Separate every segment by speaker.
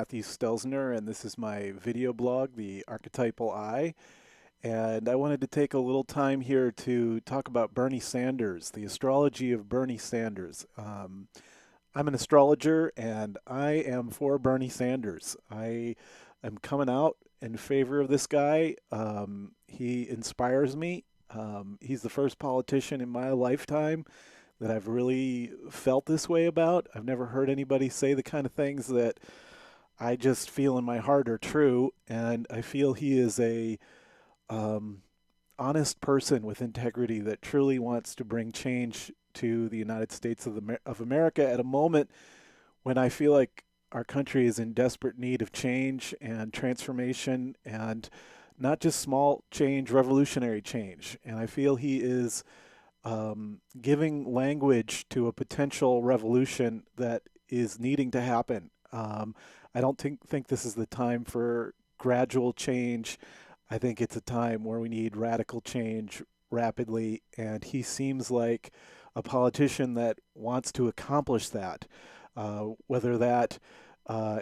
Speaker 1: Matthew Stelzner, and this is my video blog, The Archetypal Eye. And I wanted to take a little time here to talk about Bernie Sanders, the astrology of Bernie Sanders. I'm an astrologer, and I am for Bernie Sanders. I am coming out in favor of this guy. He inspires me. He's the first politician in my lifetime that I've really felt this way about. I've never heard anybody say the kind of things that I just feel in my heart are true, and I feel he is a um, honest person with integrity that truly wants to bring change to the United States of America at a moment when I feel like our country is in desperate need of change and transformation, and not just small change, revolutionary change. And I feel he is giving language to a potential revolution that is needing to happen. I don't think this is the time for gradual change. I think it's a time where we need radical change rapidly, and he seems like a politician that wants to accomplish that. Whether that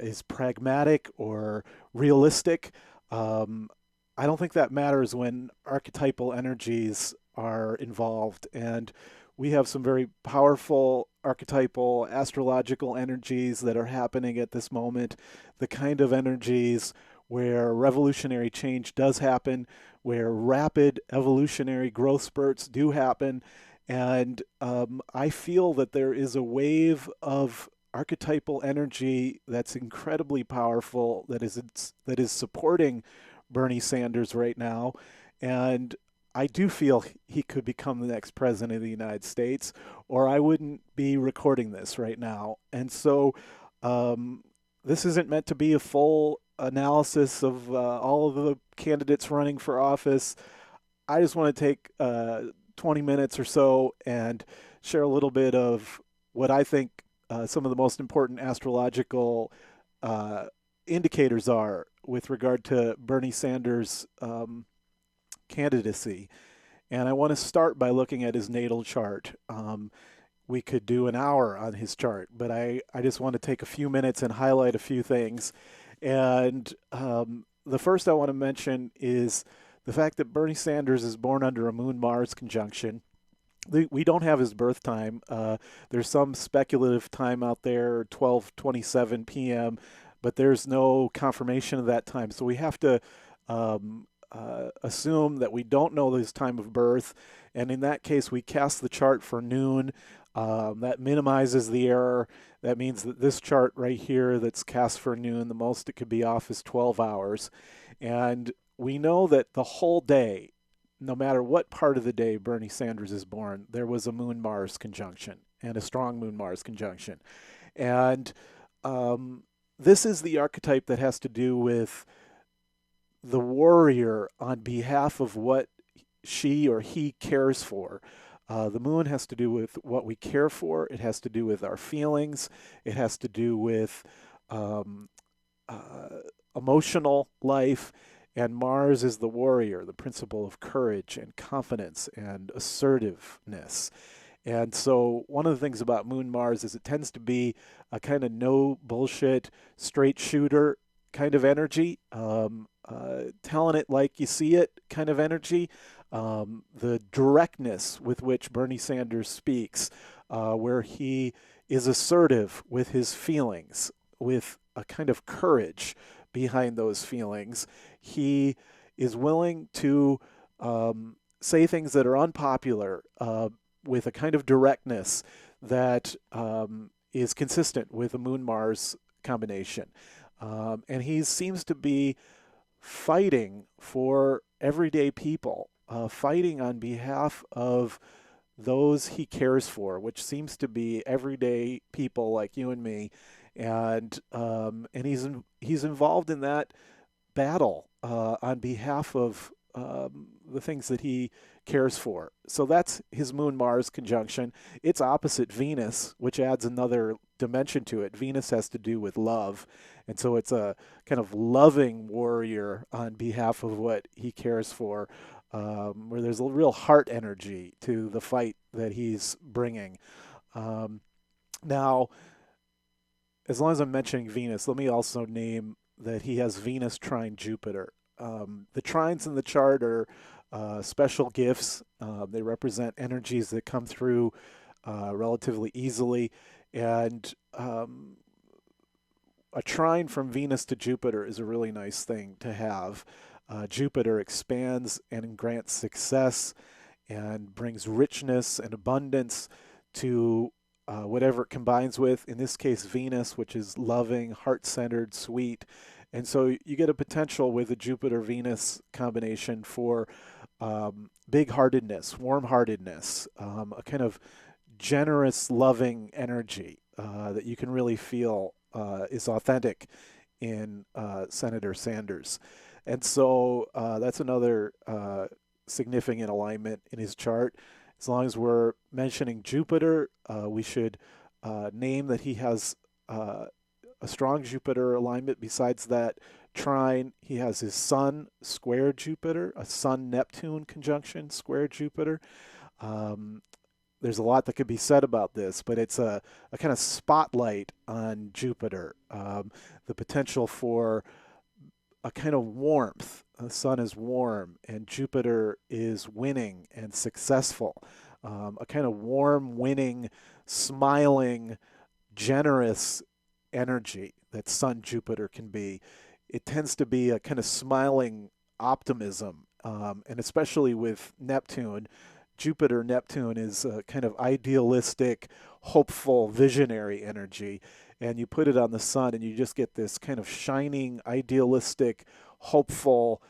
Speaker 1: is pragmatic or realistic, um, I don't think that matters when archetypal energies are involved. And we have some very powerful archetypal astrological energies that are happening at this moment, the kind of energies where revolutionary change does happen, where rapid evolutionary growth spurts do happen. And I feel that there is a wave of archetypal energy that's incredibly powerful, that is supporting Bernie Sanders right now. And I do feel he could become the next president of the United States, or I wouldn't be recording this right now. And so um, this isn't meant to be a full analysis of all of the candidates running for office. I just want to take 20 minutes or so and share a little bit of what I think some of the most important astrological uh, indicators are with regard to Bernie Sanders' candidacy. And I want to start by looking at his natal chart. We could do an hour on his chart, but I just want to take a few minutes and highlight a few things. And the first I want to mention is the fact that Bernie Sanders is born under a Moon Mars conjunction. We don't have his birth time. There's some speculative time out there, 12:27 p.m., but there's no confirmation of that time. So we have to assume that we don't know his time of birth, and in that case, we cast the chart for noon. That minimizes the error. That means that this chart right here that's cast for noon, the most it could be off is 12 hours. And we know that the whole day, no matter what part of the day Bernie Sanders is born, there was a Moon Mars conjunction and a strong Moon Mars conjunction. And this is the archetype that has to do with the warrior on behalf of what she or he cares for. The moon has to do with what we care for. It has to do with our feelings. It has to do with um, uh, emotional life. And Mars is the warrior, the principle of courage and confidence and assertiveness. And so, one of the things about Moon Mars is it tends to be a kind of no bullshit, straight shooter kind of energy, telling it like you see it kind of energy. The directness with which Bernie Sanders speaks, where he is assertive with his feelings, with a kind of courage behind those feelings. He is willing to say things that are unpopular with a kind of directness that is consistent with a Moon Mars combination. And he seems to be fighting for everyday people, fighting on behalf of those he cares for, which seems to be everyday people like you and me, and he's involved in that battle on behalf of the things that he cares for. So that's his Moon Mars conjunction. It's opposite Venus, which adds another dimension to it. Venus has to do with love, and so it's a kind of loving warrior on behalf of what he cares for, where there's a real heart energy to the fight that he's bringing. Um, Now, as long as I'm mentioning Venus, let me also name that he has Venus trine Jupiter. The trines in the chart are special gifts. They represent energies that come through relatively easily. And a trine from Venus to Jupiter is a really nice thing to have. Jupiter expands and grants success and brings richness and abundance to whatever it combines with. In this case, Venus, which is loving, heart centered, sweet. And so you get a potential with a Jupiter Venus combination for big heartedness, warm heartedness, a kind of generous, loving energy that you can really feel is authentic in Senator Sanders. And so that's another significant alignment in his chart. As long as we're mentioning Jupiter, we should name that he has a strong Jupiter alignment. Besides that trine, he has his Sun square Jupiter, a Sun Neptune conjunction square Jupiter. Um, there's a lot that could be said about this, but it's a kind of spotlight on Jupiter, the potential for a kind of warmth. The sun is warm, and Jupiter is winning and successful. A kind of warm, winning, smiling, generous energy that Sun Jupiter can be. It tends to be a kind of smiling optimism, and especially with Neptune. Jupiter Neptune is a kind of idealistic, hopeful, visionary energy. And you put it on the sun, and you just get this kind of shining, idealistic, hopeful,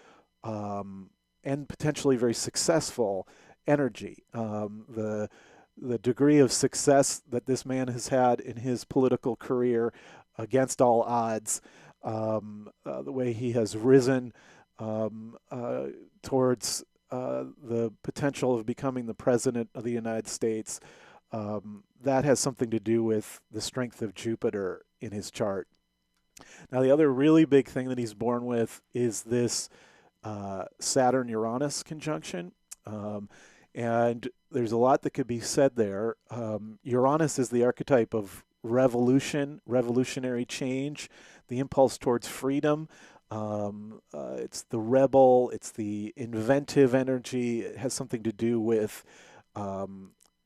Speaker 1: and potentially very successful energy. The degree of success that this man has had in his political career against all odds, the way he has risen towards the potential of becoming the president of the United States, that has something to do with the strength of Jupiter in his chart. Now, the other really big thing that he's born with is this Saturn-Uranus conjunction. And there's a lot that could be said there. Uranus is the archetype of revolution, revolutionary change, the impulse towards freedom. It's the rebel, it's the inventive energy. It has something to do with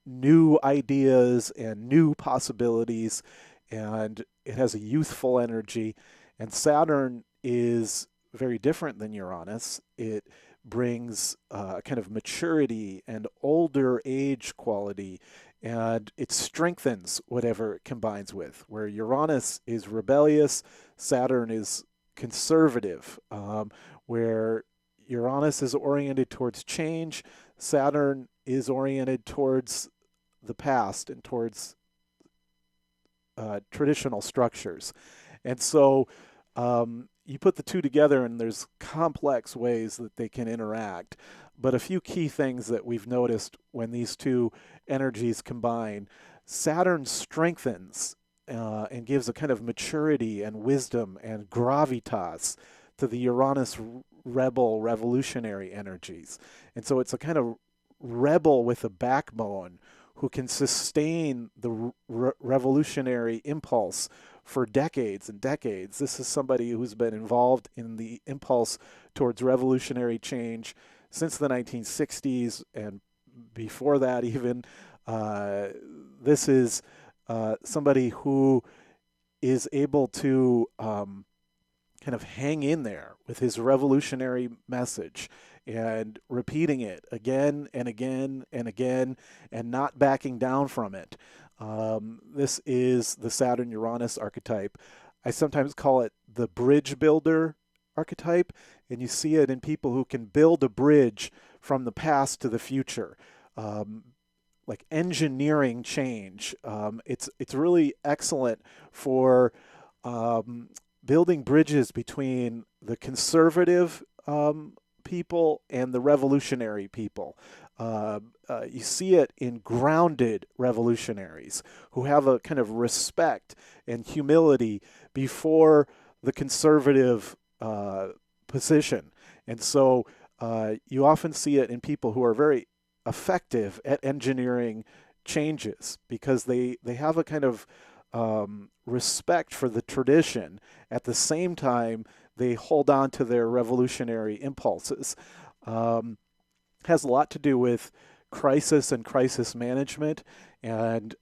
Speaker 1: new ideas and new possibilities, and it has a youthful energy. And Saturn is very different than Uranus. It brings a kind of maturity and older age quality, and it strengthens whatever it combines with. Where Uranus is rebellious, Saturn is conservative. Where Uranus is oriented towards change, Saturn is oriented towards the past and towards traditional structures. And so you put the two together, and there's complex ways that they can interact. But a few key things that we've noticed when these two energies combine: Saturn strengthens and gives a kind of maturity and wisdom and gravitas to the Uranus rebel revolutionary energies. And so it's a kind of rebel with a backbone who can sustain the revolutionary impulse for decades and decades. This is somebody who's been involved in the impulse towards revolutionary change since the 1960s and before that even. This is somebody who is able to kind of hang in there with his revolutionary message and repeating it again and again and again and not backing down from it. This is the Saturn-Uranus archetype. I sometimes call it the bridge builder archetype, and you see it in people who can build a bridge from the past to the future, like engineering change. It's really excellent for building bridges between the conservative people and the revolutionary people. You see it in grounded revolutionaries who have a kind of respect and humility before the conservative position. And so you often see it in people who are very effective at engineering changes because they have a kind of respect for the tradition. At the same time, they hold on to their revolutionary impulses. Um, has a lot to do with crisis and crisis management. And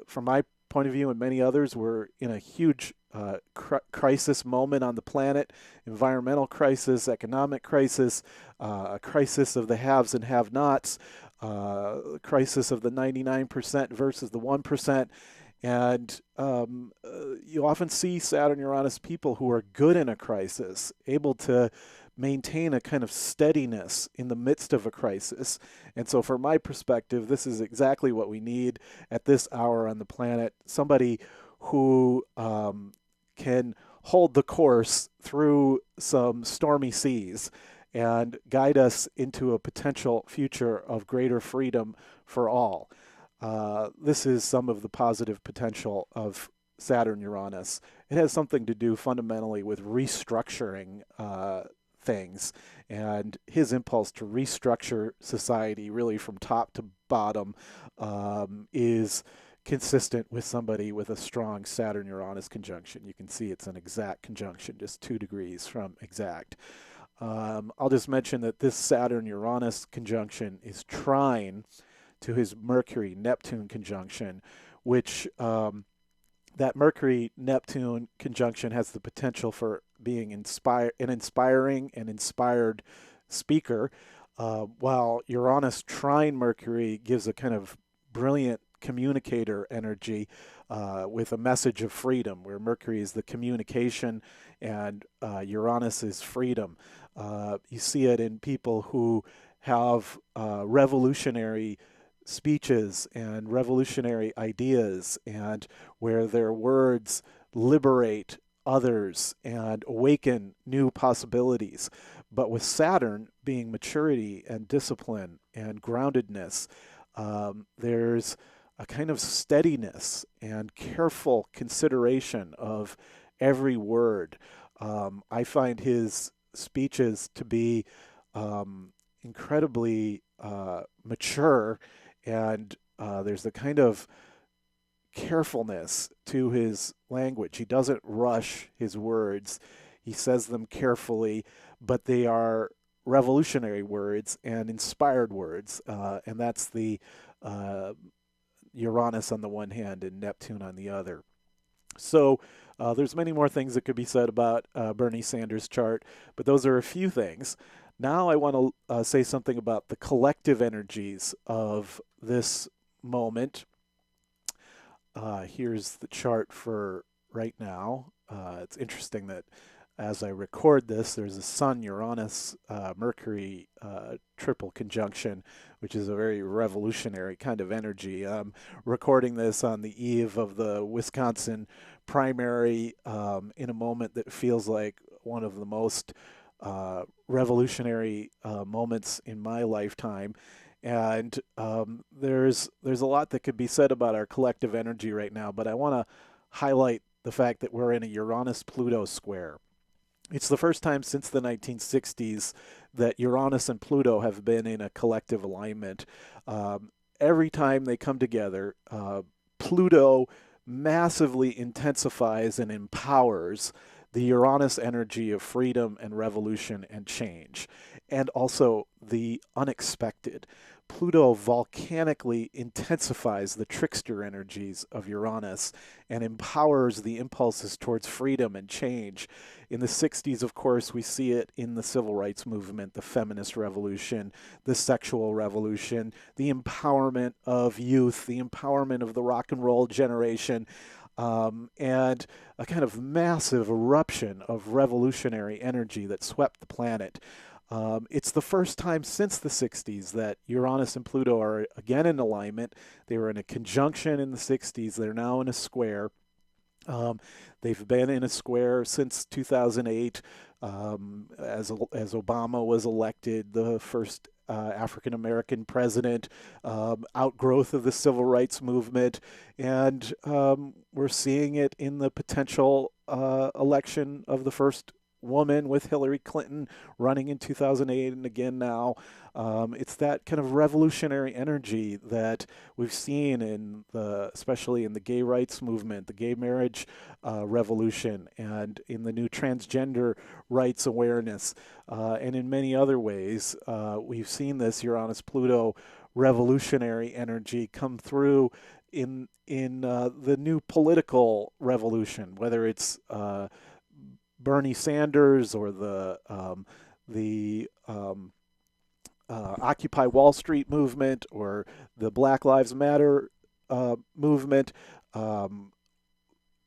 Speaker 1: from my point of view and many others, we're in a huge crisis moment on the planet: environmental crisis, economic crisis, a crisis of the haves and have nots, crisis of the 99% versus the 1%. And you often see Saturn Uranus people who are good in a crisis, able to maintain a kind of steadiness in the midst of a crisis. And so, from my perspective, this is exactly what we need at this hour on the planet: somebody who can hold the course through some stormy seas and guide us into a potential future of greater freedom for all. This is some of the positive potential of Saturn Uranus. It has something to do fundamentally with restructuring things, and his impulse to restructure society really from top to bottom is consistent with somebody with a strong Saturn Uranus conjunction. You can see it's an exact conjunction, just 2 degrees from exact. I'll just mention that this Saturn Uranus conjunction is trine to his Mercury Neptune conjunction, which that Mercury Neptune conjunction has the potential for being an inspiring and inspired speaker, while Uranus trine Mercury gives a kind of brilliant communicator energy with a message of freedom, where Mercury is the communication and Uranus is freedom. You see it in people who have revolutionary speeches and revolutionary ideas, and where their words liberate others and awaken new possibilities. But with Saturn being maturity and discipline and groundedness, there's a kind of steadiness and careful consideration of every word. I find his speeches to be incredibly mature, and there's a kind of carefulness to his language. He doesn't rush his words. He says them carefully, but they are revolutionary words and inspired words. And that's the Uranus on the one hand and Neptune on the other. So there's many more things that could be said about Bernie Sanders' chart, but those are a few things. Now I want to say something about the collective energies of this moment. Here's the chart for right now. It's interesting that as I record this, there's a Sun, Uranus, Mercury triple conjunction, which is a very revolutionary kind of energy. I'm recording this on the eve of the Wisconsin primary in a moment that feels like one of the most revolutionary moments in my lifetime. And there's a lot that could be said about our collective energy right now, but I want to highlight the fact that we're in a Uranus-Pluto square. It's the first time since the 1960s that Uranus and Pluto have been in a collective alignment. Every time they come together, Pluto massively intensifies and empowers the Uranus energy of freedom and revolution and change, and also the unexpected. Pluto volcanically intensifies the trickster energies of Uranus and empowers the impulses towards freedom and change. In the 60s, of course, we see it in the civil rights movement, the feminist revolution, the sexual revolution, the empowerment of youth, the empowerment of the rock and roll generation, and a kind of massive eruption of revolutionary energy that swept the planet. It's the first time since the 60s that Uranus and Pluto are again in alignment. They were in a conjunction in the 60s. They're now in a square. They've been in a square since 2008, as Obama was elected, the first African American president, outgrowth of the civil rights movement, and we're seeing it in the potential election of the first woman with Hillary Clinton running in 2008 and again now. It's that kind of revolutionary energy that we've seen especially in the gay rights movement, the gay marriage revolution, and in the new transgender rights awareness, and in many other ways. We've seen this Uranus-Pluto revolutionary energy come through in the new political revolution, whether it's Bernie Sanders or the Occupy Wall Street movement or the Black Lives Matter movement,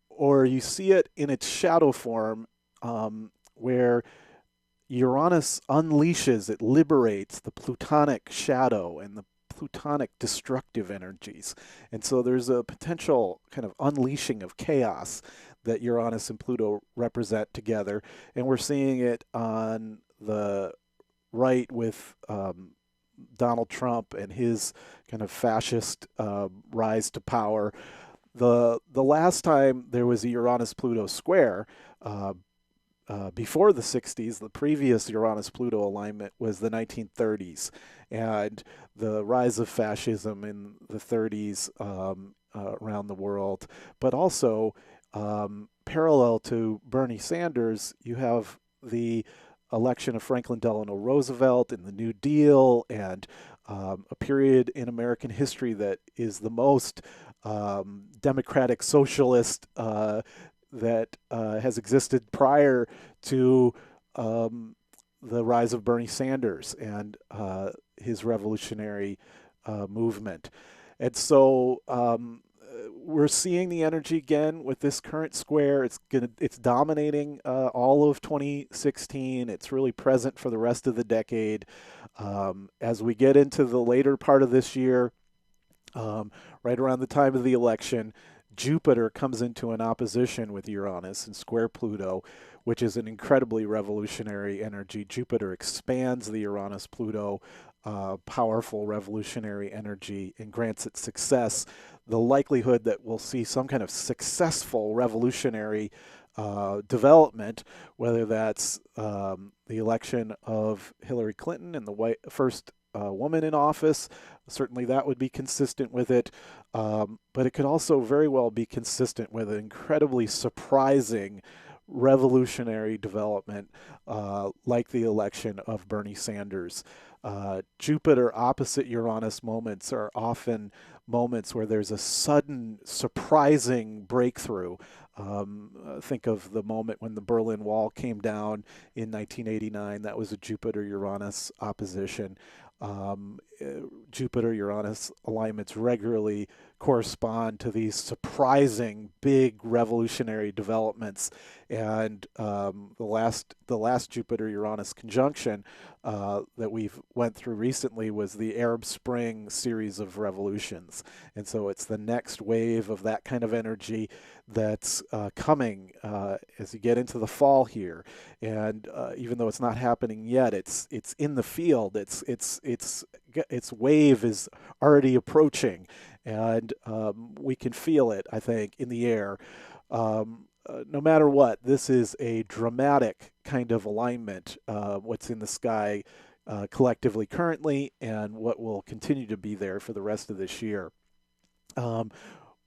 Speaker 1: or you see it in its shadow form, where Uranus unleashes, it liberates the Plutonic shadow and the Plutonic destructive energies. And so there's a potential kind of unleashing of chaos that Uranus and Pluto represent together. And we're seeing it on the right with Donald Trump and his kind of fascist rise to power. The last time there was a Uranus-Pluto square, before the 60s, the previous Uranus-Pluto alignment was the 1930s, and the rise of fascism in the 30s around the world. But also, parallel to Bernie Sanders, you have the election of Franklin Delano Roosevelt and the New Deal, and a period in American history that is the most democratic socialist that has existed prior to the rise of Bernie Sanders and his revolutionary movement. And so we're seeing the energy again with this current square. It's dominating all of 2016. It's really present for the rest of the decade. As we get into the later part of this year, right around the time of the election, Jupiter comes into an opposition with Uranus and square Pluto, which is an incredibly revolutionary energy. Jupiter expands the Uranus-Pluto powerful revolutionary energy and grants it success. The likelihood that we'll see some kind of successful revolutionary development, whether that's the election of Hillary Clinton and the first woman in office, certainly that would be consistent with it. But it could also very well be consistent with an incredibly surprising revolutionary development like the election of Bernie Sanders. Jupiter opposite Uranus moments are often moments where there's a sudden, surprising breakthrough. Think of the moment when the Berlin Wall came down in 1989. That was a Jupiter-Uranus opposition. Jupiter-Uranus alignments regularly correspond to these surprising, big, revolutionary developments. And the last Jupiter-Uranus conjunction that we've went through recently was the Arab Spring series of revolutions. And so it's the next wave of that kind of energy that's coming as you get into the fall here. And even though it's not happening yet, it's in the field. Its wave is already approaching, and we can feel it, I think, in the air. No matter what, this is a dramatic kind of alignment, what's in the sky collectively currently and what will continue to be there for the rest of this year.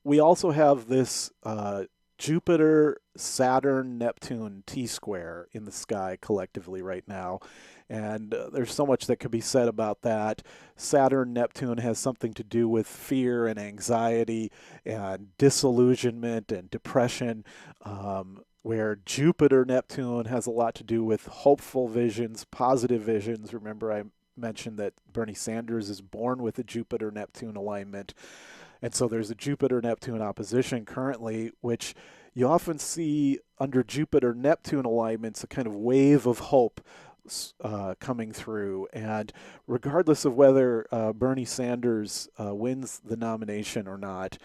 Speaker 1: We also have this Jupiter, Saturn, Neptune T-square in the sky collectively right now. And there's so much that could be said about that. Saturn, Neptune has something to do with fear and anxiety and disillusionment and depression, where Jupiter, Neptune has a lot to do with hopeful visions, positive visions. Remember, I mentioned that Bernie Sanders is born with a Jupiter-Neptune alignment. And so there's a Jupiter-Neptune opposition currently, which you often see under Jupiter-Neptune alignments, a kind of wave of hope coming through. And regardless of whether Bernie Sanders wins the nomination or not,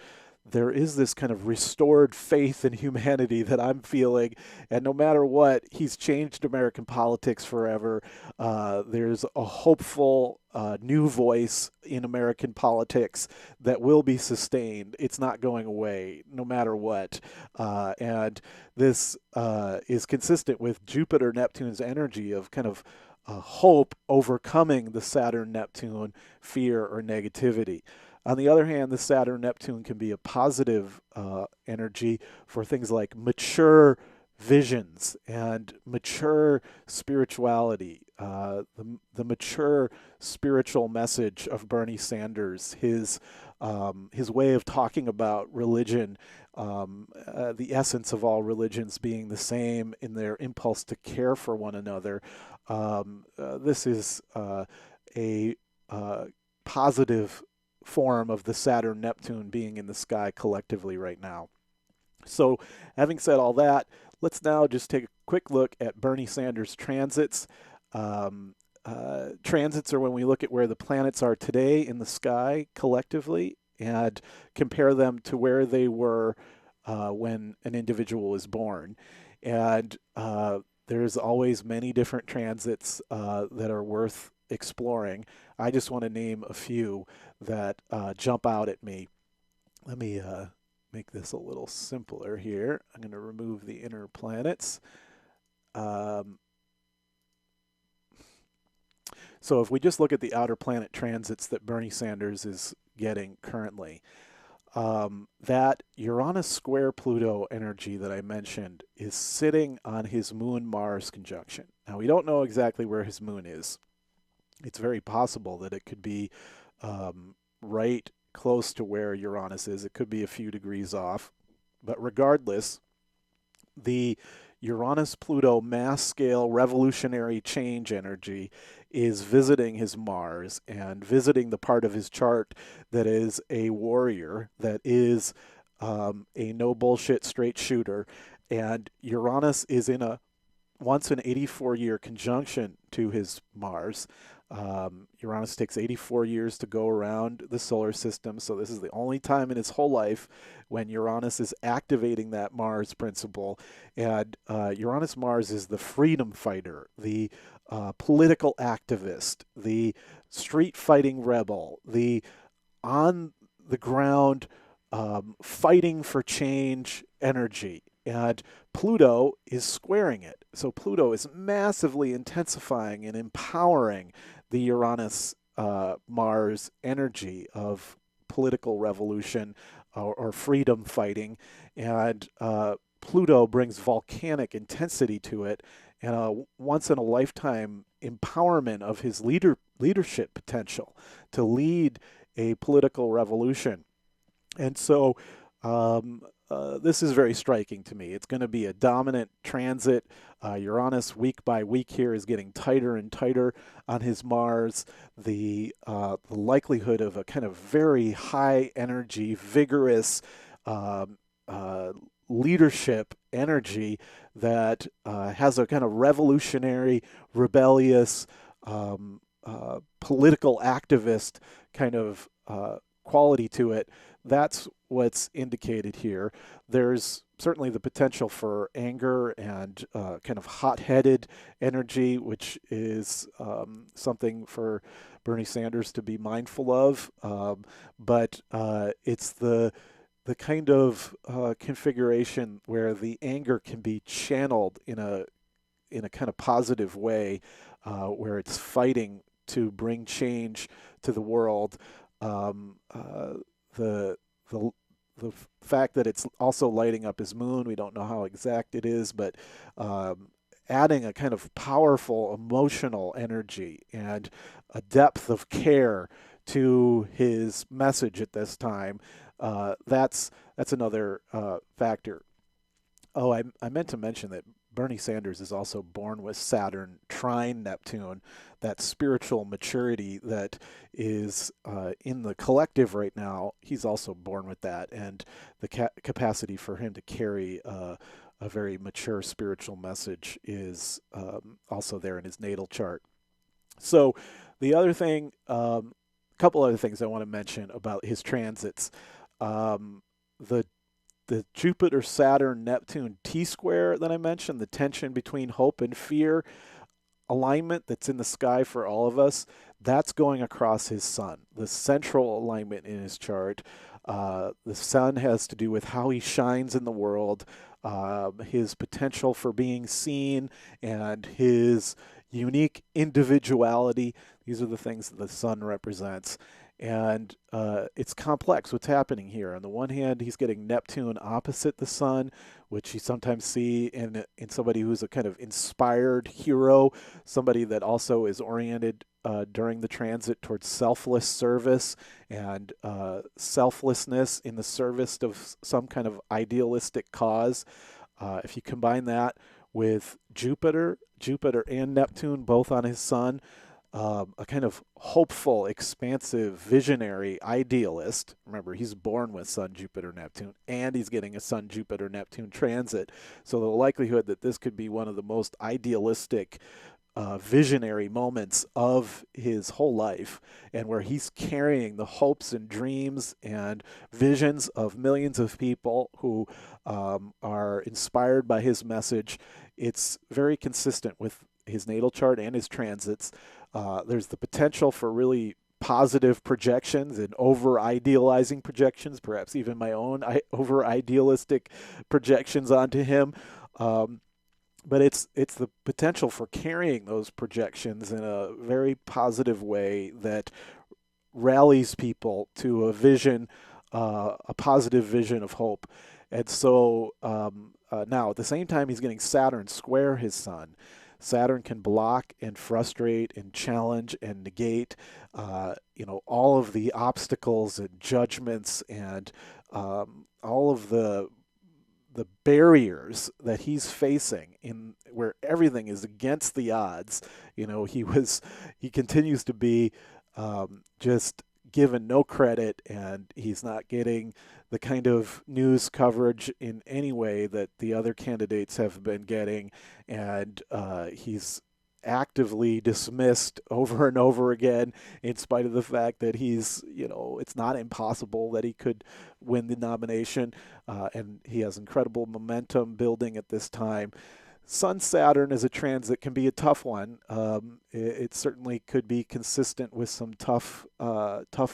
Speaker 1: there is this kind of restored faith in humanity that I'm feeling. And no matter what, he's changed American politics forever. There's a hopeful new voice in American politics that will be sustained. It's not going away, no matter what. And this is consistent with Jupiter Neptune's energy of kind of hope overcoming the Saturn Neptune fear or negativity. On the other hand, the Saturn Neptune can be a positive energy for things like mature visions and mature spirituality. The mature spiritual message of Bernie Sanders, his way of talking about religion, the essence of all religions being the same in their impulse to care for one another. This is a positive form of the Saturn Neptune being in the sky collectively right now. So, having said all that, let's now just take a quick look at Bernie Sanders' transits. Transits are when we look at where the planets are today in the sky collectively and compare them to where they were when an individual was born. And there's always many different transits that are worth exploring. I just want to name a few that jump out at me. Let me make this a little simpler here. I'm going to remove the inner planets. Um, so if we just look at the outer planet transits that Bernie Sanders is getting currently, that Uranus square Pluto energy that I mentioned is sitting on his moon Mars conjunction. Now, we don't know exactly where his moon is. It's very possible that it could be right close to where Uranus is. It could be a few degrees off. But regardless, the Uranus Pluto mass scale revolutionary change energy is visiting his Mars and visiting the part of his chart that is a warrior, that is a no bullshit straight shooter. And Uranus is in a once an 84-year conjunction to his Mars. Uranus takes 84 years to go around the solar system, so this is the only time in his whole life when Uranus is activating that Mars principle. And Uranus Mars is the freedom fighter, the political activist, the street fighting rebel, the on the ground fighting for change energy. And Pluto is squaring it. So Pluto is massively intensifying and empowering the Uranus Mars energy of political revolution or freedom fighting. And Pluto brings volcanic intensity to it and a once in a lifetime empowerment of his leadership potential to lead a political revolution. And so this is very striking to me. It's going to be a dominant transit. Uranus, week by week, here is getting tighter and tighter on his Mars. The likelihood of a kind of very high energy, vigorous leadership energy that has a kind of revolutionary, rebellious, political activist kind of quality to it. That's what's indicated here. There's certainly the potential for anger and kind of hot-headed energy, which is something for Bernie Sanders to be mindful of. But it's the kind of configuration where the anger can be channeled in a kind of positive way, where it's fighting to bring change to the world. The the the fact that it's also lighting up his moon, we don't know how exact it is, but adding a kind of powerful emotional energy and a depth of care to his message at this time. That's another factor. Oh, I meant to mention that Bernie Sanders is also born with Saturn trine Neptune, that spiritual maturity that is in the collective right now. He's also born with that, and the capacity for him to carry a very mature spiritual message is also there in his natal chart. So, the other thing, couple other things I want to mention about his transits. Um, the Jupiter, Saturn, Neptune T square that I mentioned, the tension between hope and fear alignment that's in the sky for all of us, that's going across his sun. The central alignment in his chart. The sun has to do with how he shines in the world, his potential for being seen, and his unique individuality. These are the things that the sun represents. And it's complex what's happening here. On the one hand, he's getting Neptune opposite the sun, which you sometimes see in somebody who's a kind of inspired hero, somebody that also is oriented during the transit towards selfless service and selflessness in the service of some kind of idealistic cause. If you combine that with Jupiter and Neptune both on his sun, a kind of hopeful, expansive, visionary idealist. Remember, he's born with Sun, Jupiter, Neptune, and he's getting a Sun, Jupiter, Neptune transit. So the likelihood that this could be one of the most idealistic, visionary moments of his whole life, and where he's carrying the hopes and dreams and visions of millions of people who are inspired by his message. It's very consistent with his natal chart and his transits. There's the potential for really positive projections and over idealizing projections, perhaps even my own over idealistic projections onto him. But it's the potential for carrying those projections in a very positive way that rallies people to a vision, a positive vision of hope. And so now at the same time, he's getting Saturn square his sun. Saturn can block and frustrate and challenge and negate, all of the obstacles and judgments and all of the barriers that he's facing in where everything is against the odds. He continues to be just given no credit, and he's not getting the kind of news coverage in any way that the other candidates have been getting, and he's actively dismissed over and over again, in spite of the fact that it's not impossible that he could win the nomination, and he has incredible momentum building at this time. Sun Saturn as a transit can be a tough one. It certainly could be consistent with some tough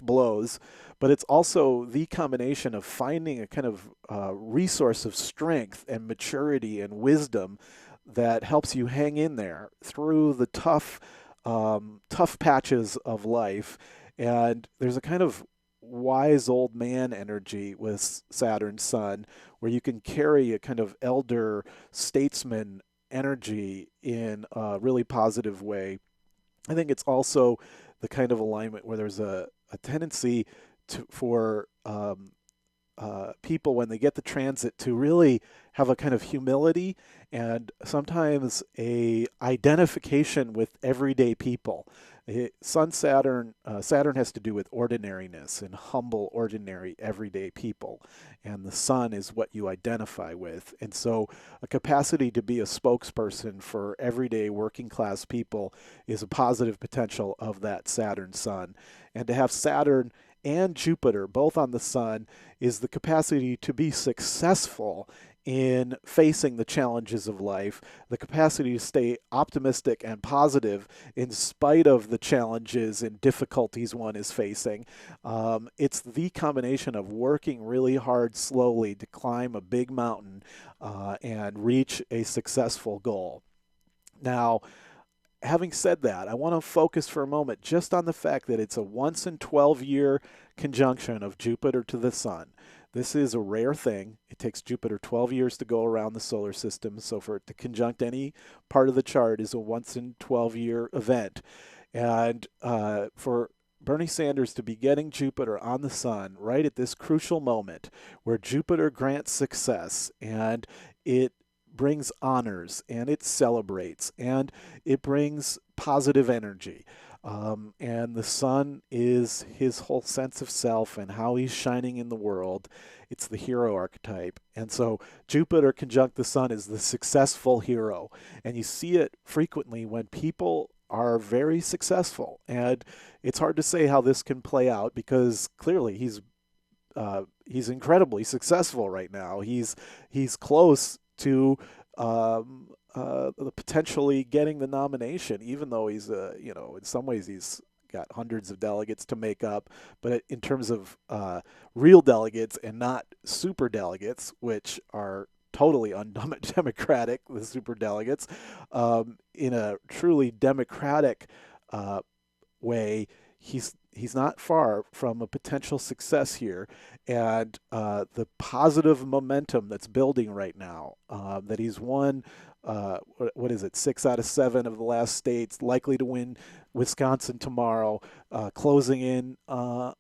Speaker 1: blows, but it's also the combination of finding a kind of resource of strength and maturity and wisdom that helps you hang in there through the tough patches of life. And there's a kind of wise old man energy with Saturn Sun, where you can carry a kind of elder statesman energy in a really positive way. I think it's also the kind of alignment where there's a tendency for people, when they get the transit, to really have a kind of humility and sometimes a identification with everyday people. Saturn has to do with ordinariness and humble, ordinary, everyday people, and the sun is what you identify with. And so, a capacity to be a spokesperson for everyday working class people is a positive potential of that Saturn sun. And to have Saturn and Jupiter both on the sun is the capacity to be successful in facing the challenges of life, the capacity to stay optimistic and positive in spite of the challenges and difficulties one is facing. It's the combination of working really hard slowly to climb a big mountain and reach a successful goal. Now, having said that, I want to focus for a moment just on the fact that it's a once in 12-year conjunction of Jupiter to the sun. This is a rare thing. It takes Jupiter 12 years to go around the solar system, so for it to conjunct any part of the chart is a once in 12-year event. And for Bernie Sanders to be getting Jupiter on the sun right at this crucial moment where Jupiter grants success, and it brings honors, and it celebrates, and it brings positive energy. And the sun is his whole sense of self and how he's shining in the world. It's the hero archetype. And so Jupiter conjunct the sun is the successful hero. And you see it frequently when people are very successful. And it's hard to say how this can play out, because clearly he's he's incredibly successful right now. He's close to potentially getting the nomination, even though he's in some ways he's got hundreds of delegates to make up, but in terms of real delegates and not super delegates, which are totally undemocratic, the super delegates, in a truly democratic way, he's not far from a potential success here, and the positive momentum that's building right now, that he's won. What is it? 6 out of 7 of the last states, likely to win Wisconsin tomorrow, closing in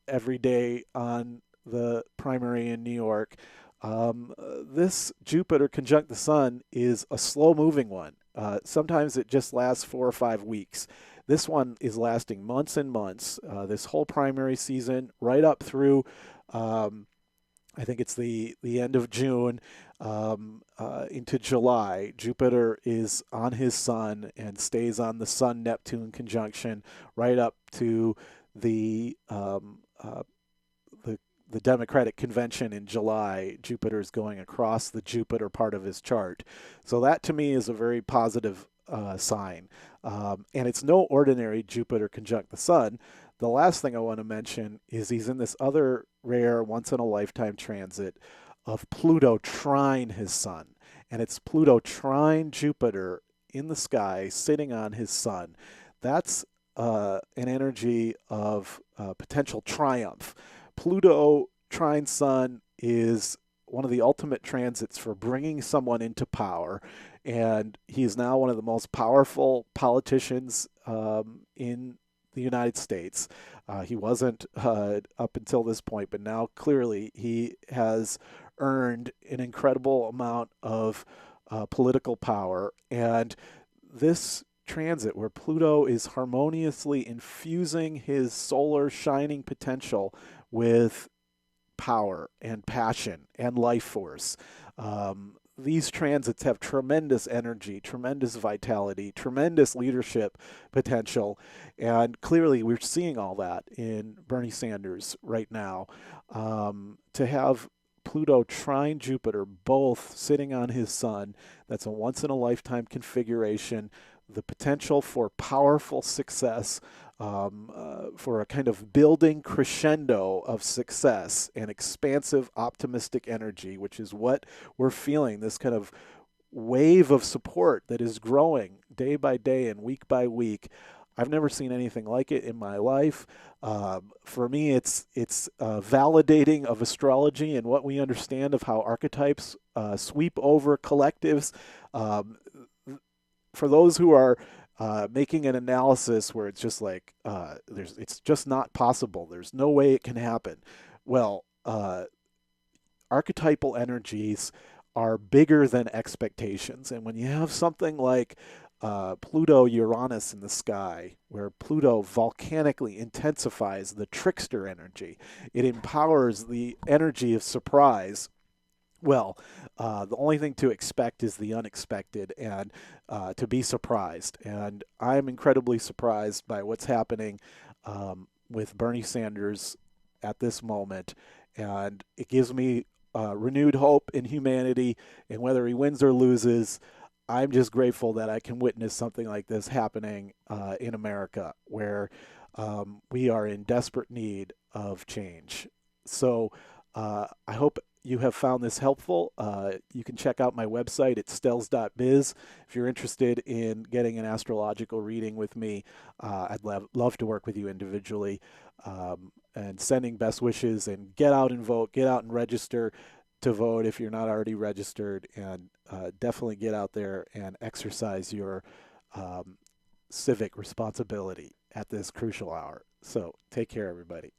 Speaker 1: every day on the primary in New York. This Jupiter conjunct the Sun is a slow moving one. Sometimes it just lasts 4 or 5 weeks. This one is lasting months and months. This whole primary season, right up through, I think it's the end of June, into July. Jupiter is on his Sun and stays on the Sun Neptune conjunction right up to the the Democratic convention in July. Jupiter's going across the Jupiter part of his chart. So that to me is a very positive sign. And it's no ordinary Jupiter conjunct the Sun. The last thing I want to mention is he's in this other rare once in a lifetime transit of Pluto trine his Sun. And it's Pluto trine Jupiter in the sky sitting on his Sun. That's an energy of potential triumph. Pluto trine Sun is one of the ultimate transits for bringing someone into power, and he is now one of the most powerful politicians in the United States. He wasn't up until this point, but now clearly he has earned an incredible amount of political power. And this transit, where Pluto is harmoniously infusing his solar shining potential with power and passion and life force. These transits have tremendous energy, tremendous vitality, tremendous leadership potential, and clearly we're seeing all that in Bernie Sanders right now. To have Pluto trine Jupiter both sitting on his Sun, that's a once in a lifetime configuration, the potential for powerful success, for a kind of building crescendo of success and expansive optimistic energy, which is what we're feeling, this kind of wave of support that is growing day by day and week by week. I've never seen anything like it in my life. For me, it's validating of astrology and what we understand of how archetypes sweep over collectives. For those who are making an analysis where it's just like it's just not possible, there's no way it can happen. Well, archetypal energies are bigger than expectations, and when you have something like Pluto Uranus in the sky, where Pluto volcanically intensifies the trickster energy, it empowers the energy of surprise. Well, the only thing to expect is the unexpected, and to be surprised. And I'm incredibly surprised by what's happening with Bernie Sanders at this moment. And it gives me renewed hope in humanity. And whether he wins or loses, I'm just grateful that I can witness something like this happening in America, where we are in desperate need of change. So I hope you have found this helpful. You can check out my website at stels.biz. If you're interested in getting an astrological reading with me, I'd love to work with you individually, and sending best wishes, and get out and vote, get out and register to vote if you're not already registered, and definitely get out there and exercise your civic responsibility at this crucial hour. So take care, everybody.